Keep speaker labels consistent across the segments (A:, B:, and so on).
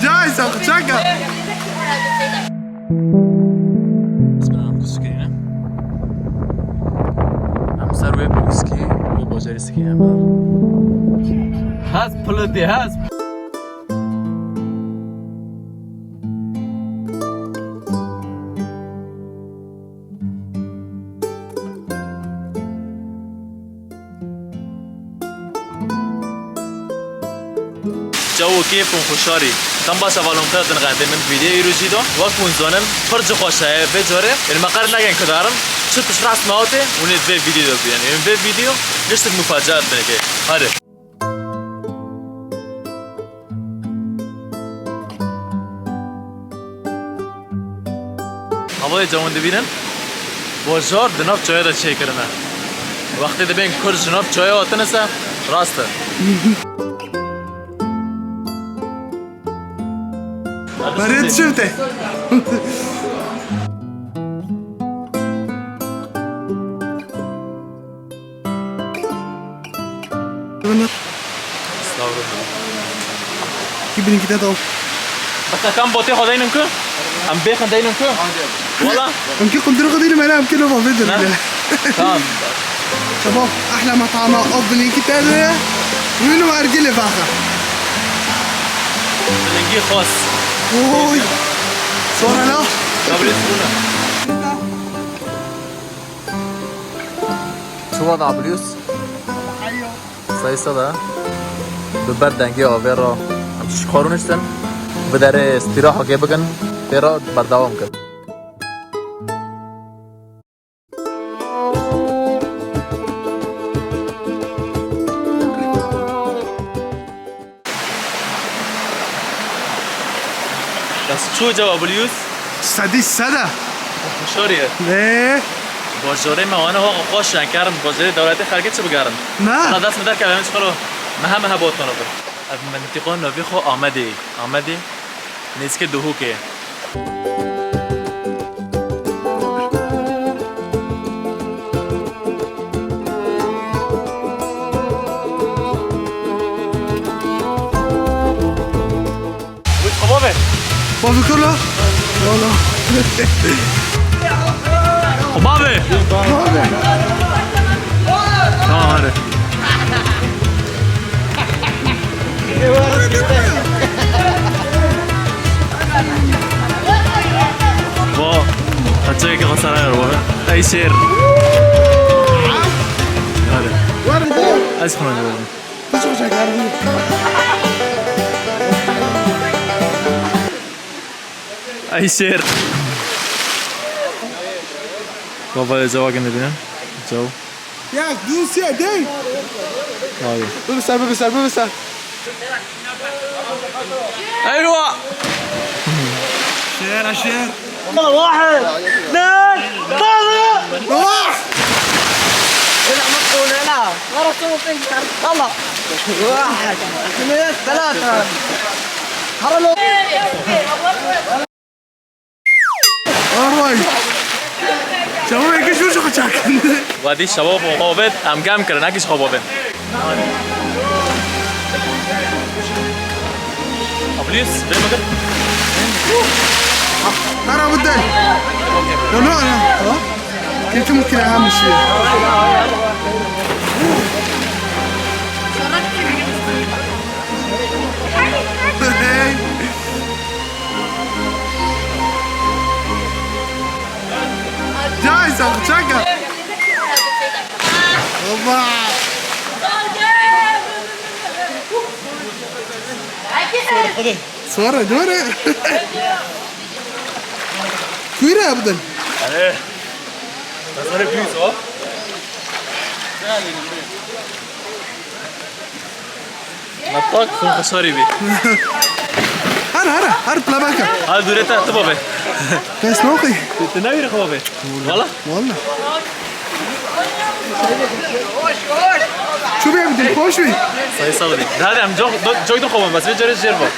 A: جاي ساق شقة
B: هم سر وی بوسکی و بازاری سکی هم هست پلوتی هست جو كيف وخشاري تم بس اولم تدن قاعد من فيديو يروجي دو وقت زانم فرج خوشه بجوره المقر نگن کدارم شو تشرح اسماوته ونت في فيديو دو يعني في فيديو ليش مفاجات بنك هذا هوای جوان دبینن بازار دناب چای را چی کرنه وقتی دبین کر جناب چای آتنسه راسته
A: بريت شفته كيف كده ده
B: بس كم بوتي خداينن كو ام بيخن داينن كو والله
A: ممكن قلت له خديني معنا يمكن ما بدر
B: تمام
A: شباب احلى مطعم افضل كده وينو ارجلي فاخر
B: بلنجي خاص
A: اوي صورة لا
B: قبل السنة شو وضع بليوس؟ sayısı da biber dengi avera çıkarın işte بداره استراحة که بگن برا بردوام کرد بس شو جواب اليوس؟
A: سدي السدى
B: شوريه
A: ليه؟
B: بازاره ما وانا هو قاش کردم بازاره دولتی خارجی چه بگردم
A: نه
B: انا دست مدار که بهم چخلو مهم بوتون رو از منطقه نوی خو آمدی نیست که دوهو که
A: بابي كله والله
B: بابي تمام هذا با بچه‌ای که خسران رو بابا ای شیر هذا از خونه بابا
A: بشو شكرني
B: ای شیر بابا جوا کنه ببینم جو
A: يا دوسي دي
B: هاي
A: ببسر
B: ايوه
A: شير
C: واحد اثنين ثلاثة
A: روح
C: لا مقبول لا غرقتوا فيك يلا واحد اثنين ثلاثة هرلو
A: اروي شباب يكش وشو خشاكن
B: وادي شباب مقابل هم گم کردن نکش خوابه ابلیس بریم مگر
A: ترى بدي لو انا ها كنت ممكن اهم شيء جاي ساق شقة اوبا صورة دورة كويرة يا بدل
B: ايه تصوري بليز ها نطاق فون خساري بي
A: هر بلا باكا
B: هذا دوريتا تبابي
A: كيس نوقي
B: تناوي خوابي والله
A: والله شو بيه بدل خوش بي
B: sayı salı değil hadi am joydum خوابم بس بجري جربه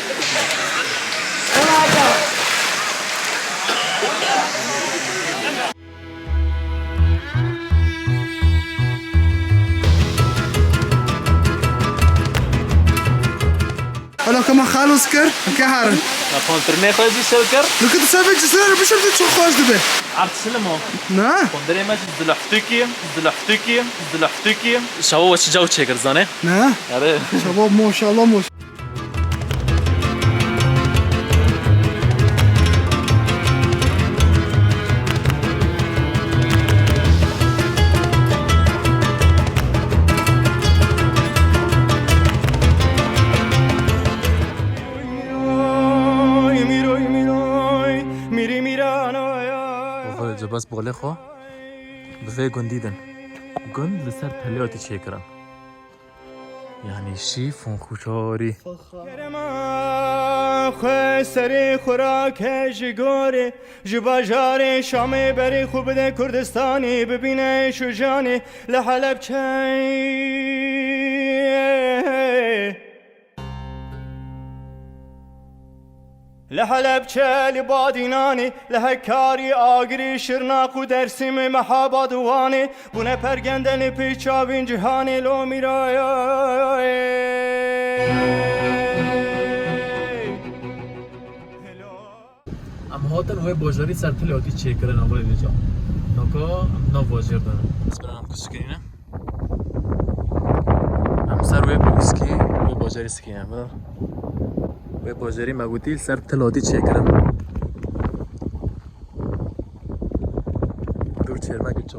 A: حالا که ما خلاص کرد که هرن
B: کنترل خواهی شرکر
A: لو كنت سافر جسر بشر شو خوش دبه
B: عرض سلمو
A: نه
B: کنترل ما دلحتکی شو وش جو چه کرزانه
A: نه
B: آره
A: شباب ما شاء الله ما
B: بس بغلی خو بفه گندیدن گند لسر تلیاتی چه کرن یعنی شیفون خوشاری
D: خواه سری خوراک جگاره جباجاره شامه بری خوب ده کردستانی ببینه شجانی لحلب چای لحلب چال بادینانی لهکاری آگری شرناق و درسیم محابا دوانی بونه پرگندن پیچاوین جهانی لو میرای
B: ام هاتن وی بازاری سر تلیاتی چه کرن آوری دیجا نکا نا بازار دارن بس برام کس کنینه ام سر وی بوسکی وی بازاری سکینه بدار وی بازاری مگوتیل سر تلاتی چه کرن دور چرمک چا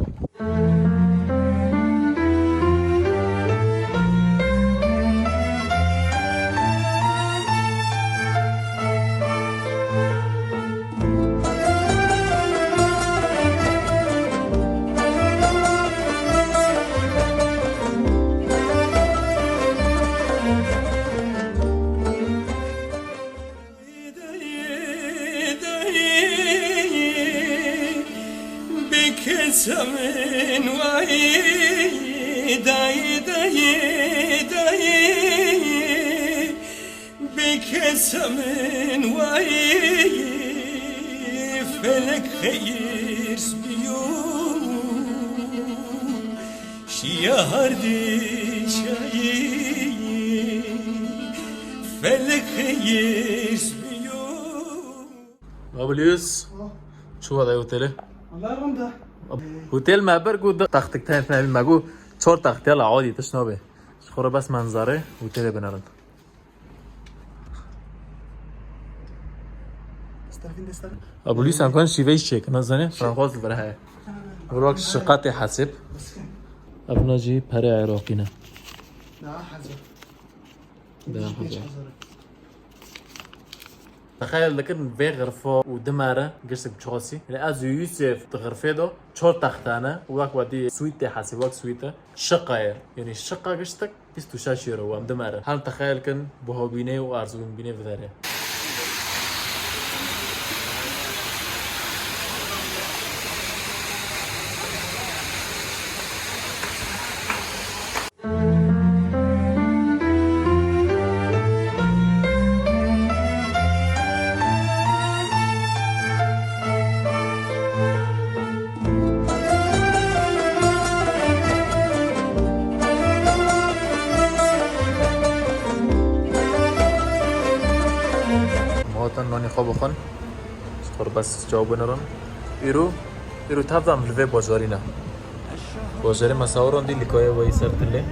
D: Kesamen vay day day بكسمن وای فلك خير بيو شيار دي شاي فلك خير بيو
B: ابلیوس شو وضعی هتله؟
A: الله رمده
B: هتل معبر گود تختک تایم فهمی مگو 4 تختیال عادی تشنابه خوره بس منظره هتل بنرد ابلیوس امکان شیوهش چیه که نزنه فرانخواست بره وراك شقات حاسب ابنا جي بري عراقينا
A: لا حزر
B: ده حزر تخيل لكن في غرفة ودمارة قشتك بشخصي يعني أزو يوسف تغرفة دو 4 تختانة وواك ودي سويتة حاسب واك سويتة شقة يعني الشقة قشتك بيستو شاشيرو وام دمارة هل تخيل كن بوهو بيني وارزوين بيني في ذاري نانی خواب بخون سخور بس جواب نرون ایرو تفهم لوی بازاری نه بازاری مساوران دی لکای وی سر تله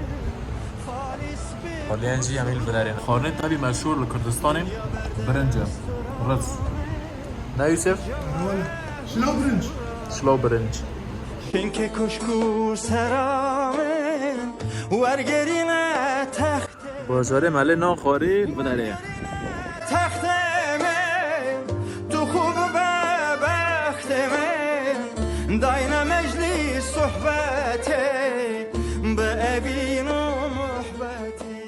B: حالی انجی همیل بنارین خانه تابی مشهور لکردستانیم برنجه رز نه یوسف؟
A: شلو برنج
B: شلو برنج
D: این که کشکو سرامن ورگرینه تخت
B: بازاری مله نا خاری بناره
D: تخت داينا مجلس صحبتي بأبين ومحبتي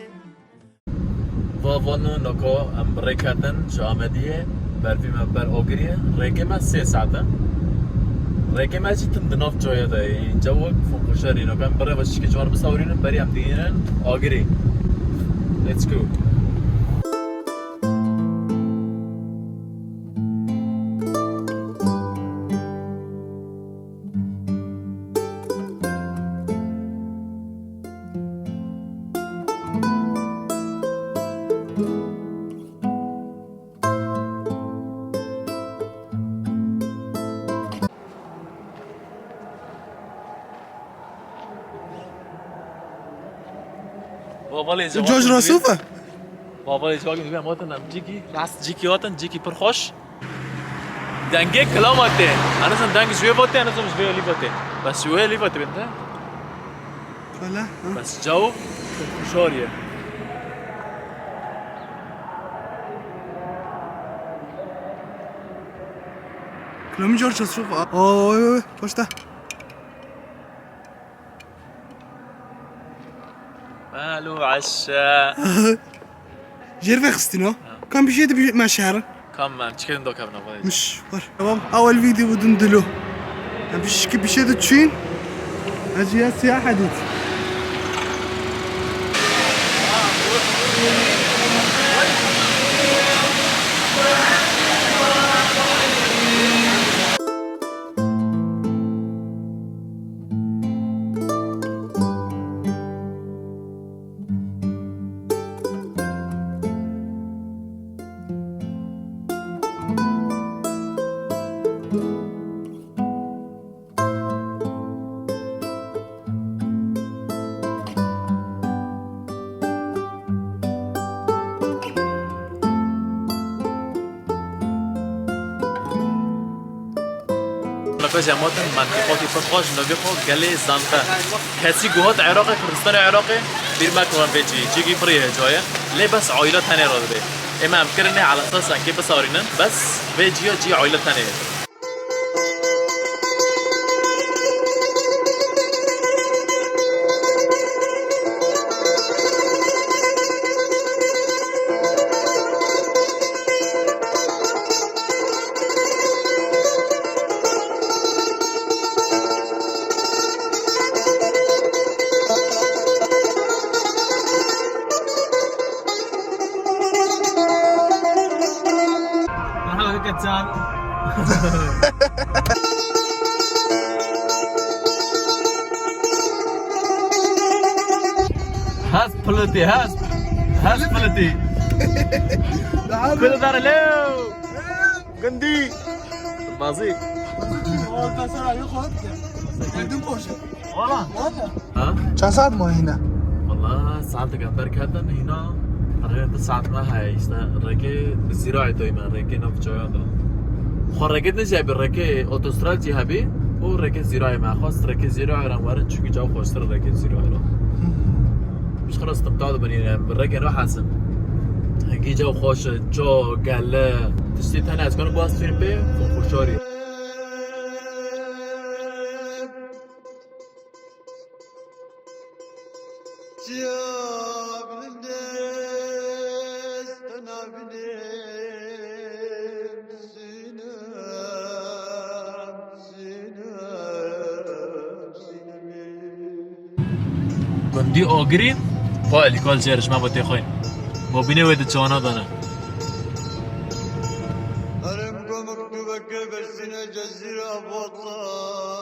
B: وانو نکو ام رکاتن جامدیه بروی مبر آگریه رکه ما 3 ساعته رکه ما چی تن دناف جایه دایی اینجا وقت فوقشاری نکو ام برای وشی که جوار بساورینن بری ام دیگرن آگری Let's go بابا ليش
A: جوج راسوفه
B: بابا ليش واقف بيها موتنا جيكي راس جيكي وطن جيكي برخوش دنگه کلامته انا سن دنگ شويه بوته انا سن شويه لي بوته بس شويه لي بوته بنت
A: ولا
B: بس جو شوريه
A: كلام جورج راسوفه اوه پشته
B: مالو عشا
A: جير خستينو كان بشيء ما شعر
B: كم تشكين دوكا بنا
A: مش ور تمام اول فيديو بدون دلو مش كي بشيء تشين اجي سياحه ديت
B: نفس ماتن منطقه فرخاش نوبخو گله زنقه کسی گوهات عراق کردستان عراقی بیر مکران بيجي جيجي بريه جايه ليه بس عائله ثانيه راد به اما امكرني على اساس انك بس اورينن بس بيجي جي عائله ثانيه هاز بلتي هاز بلتي كل دار لو قندي بازي والله ها
A: چند ساعت ما هنا
B: والله ساعتك بركة هنا رغم ساعت ما هاي ركي زراعي دايما ركي نفجايا خارجت نجيب ركي اوتوستراد جهبي او ركي زراعي ما خاص ركي زراعي رام وارد چونكي جو خوشتر ركي زراعي رو مش خلاص استمتعت بني بالركي راح حسن هنگی جو خوش جو گله تشتی تنه از کنه باز فیلم به خوشاری گندی آگرین با الیکال جرش ما با تخوین مبینه وید جوانا دانه
E: هرم مكتوبك بسنا جزيرة بطلان